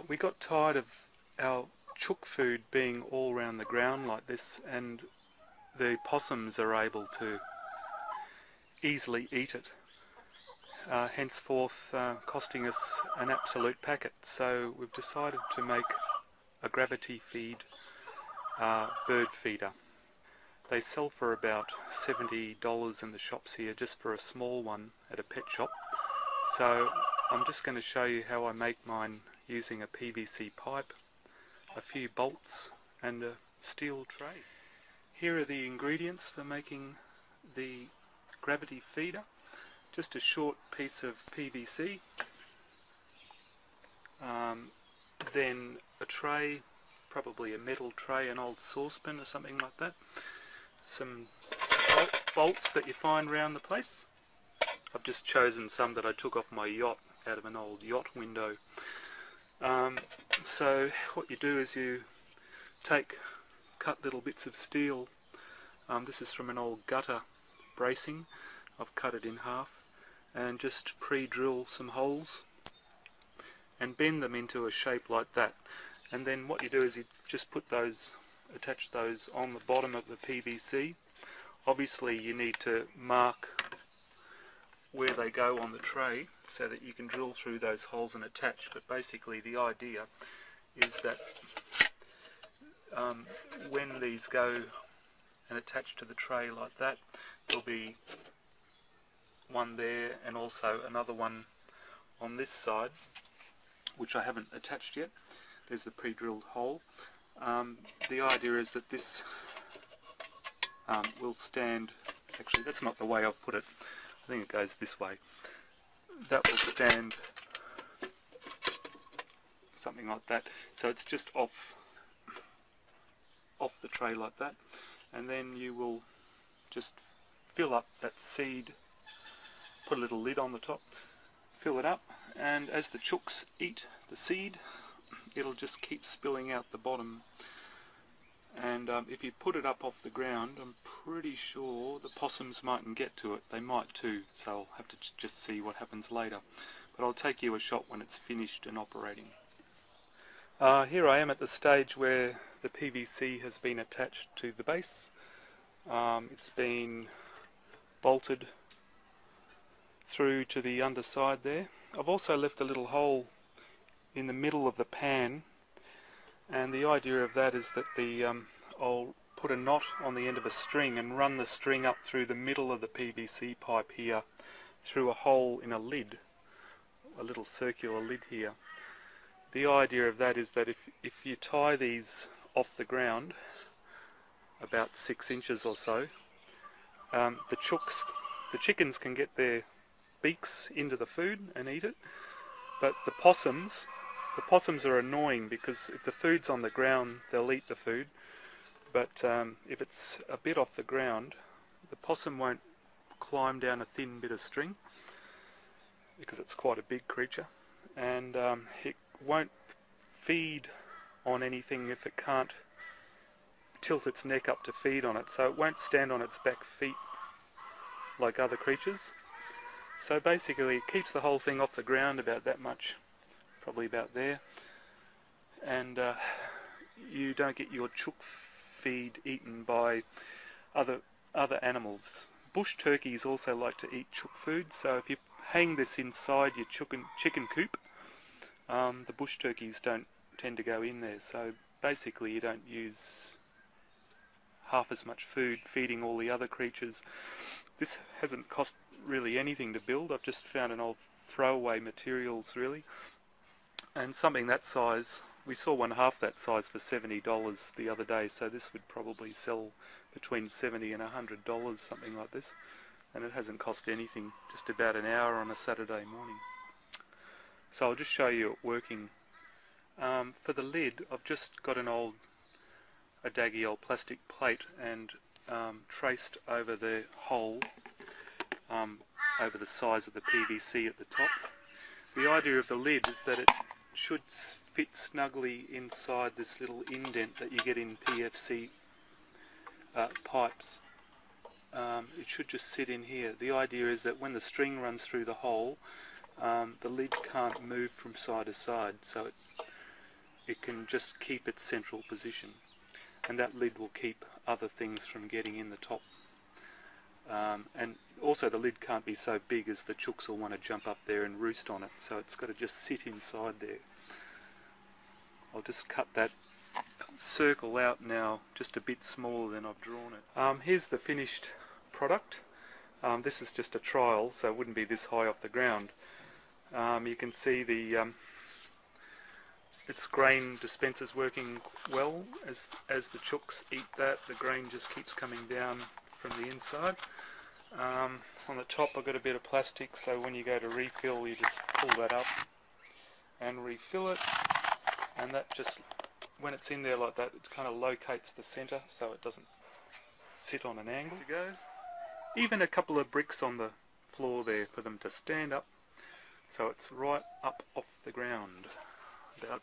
We got tired of our chook food being all around the ground like this, and the possums are able to easily eat it, henceforth costing us an absolute packet. So we've decided to make a gravity feed bird feeder. They sell for about $70 in the shops here, just for a small one at a pet shop. So I'm just going to show you how I make mine using a PVC pipe, a few bolts and a steel tray. Here are the ingredients for making the gravity feeder. Just a short piece of PVC, then a tray, probably a metal tray, an old saucepan or something like that, some bolts that you find around the place. I've just chosen some that I took off my yacht, out of an old yacht window. So what you do is you cut little bits of steel. This is from an old gutter bracing. I've cut it in half and just pre-drill some holes and bend them into a shape like that. And then what you do is you just attach those on the bottom of the PVC. Obviously you need to mark where they go on the tray so that you can drill through those holes and attach. But basically the idea is that when these go and attach to the tray like that, there'll be one there and also another one on this side, which I haven't attached yet. There's the pre-drilled hole. The idea is that this will stand, actually that's not the way I've put it, I think it goes this way. That will stand something like that. So it's just off the tray like that, and then you will just fill up that seed, put a little lid on the top, fill it up, and as the chooks eat the seed, it'll just keep spilling out the bottom. And if you put it up off the ground, I'm pretty sure the possums mightn't get to it. They might too, so I'll have to just see what happens later. But I'll take you a shot when it's finished and operating. Here I am at the stage where the PVC has been attached to the base. It's been bolted through to the underside there. I've also left a little hole in the middle of the pan, and the idea of that is that I'll put a knot on the end of a string and run the string up through the middle of the PVC pipe here through a hole in a lid, a little circular lid here. The idea of that is that if you tie these off the ground about 6 inches or so, the chickens can get their beaks into the food and eat it, but the possums are annoying because if the food's on the ground, they'll eat the food, but if it's a bit off the ground, the possum won't climb down a thin bit of string because it's quite a big creature, and it won't feed on anything if it can't tilt its neck up to feed on it, so it won't stand on its back feet like other creatures. So basically it keeps the whole thing off the ground about that much, probably about there, and you don't get your chook feed eaten by other animals. Bush turkeys also like to eat chook food, so if you hang this inside your chicken coop, the bush turkeys don't tend to go in there, so basically you don't use half as much food feeding all the other creatures. This hasn't cost really anything to build. I've just found an old throwaway materials really, and something that size, we saw one half that size for $70 the other day, so this would probably sell between $70 and $100, something like this, and it hasn't cost anything, just about an hour on a Saturday morning. So I'll just show you it working. For the lid, I've just got a daggy old plastic plate and traced over the hole, over the size of the PVC at the top. The idea of the lid is that it should fit snugly inside this little indent that you get in PVC pipes. It should just sit in here. The idea is that when the string runs through the hole, the lid can't move from side to side, so it can just keep its central position, and that lid will keep other things from getting in the top. And also the lid can't be so big as the chooks will want to jump up there and roost on it, so it's got to just sit inside there. I'll just cut that circle out now just a bit smaller than I've drawn it. Here's the finished product. This is just a trial, so it wouldn't be this high off the ground. You can see the its grain dispenser's working well. As the chooks eat that, the grain just keeps coming down from the inside. On the top I've got a bit of plastic, so when you go to refill you just pull that up and refill it, and that just, when it's in there like that, it kind of locates the centre so it doesn't sit on an angle. To go, even a couple of bricks on the floor there for them to stand up so it's right up off the ground. About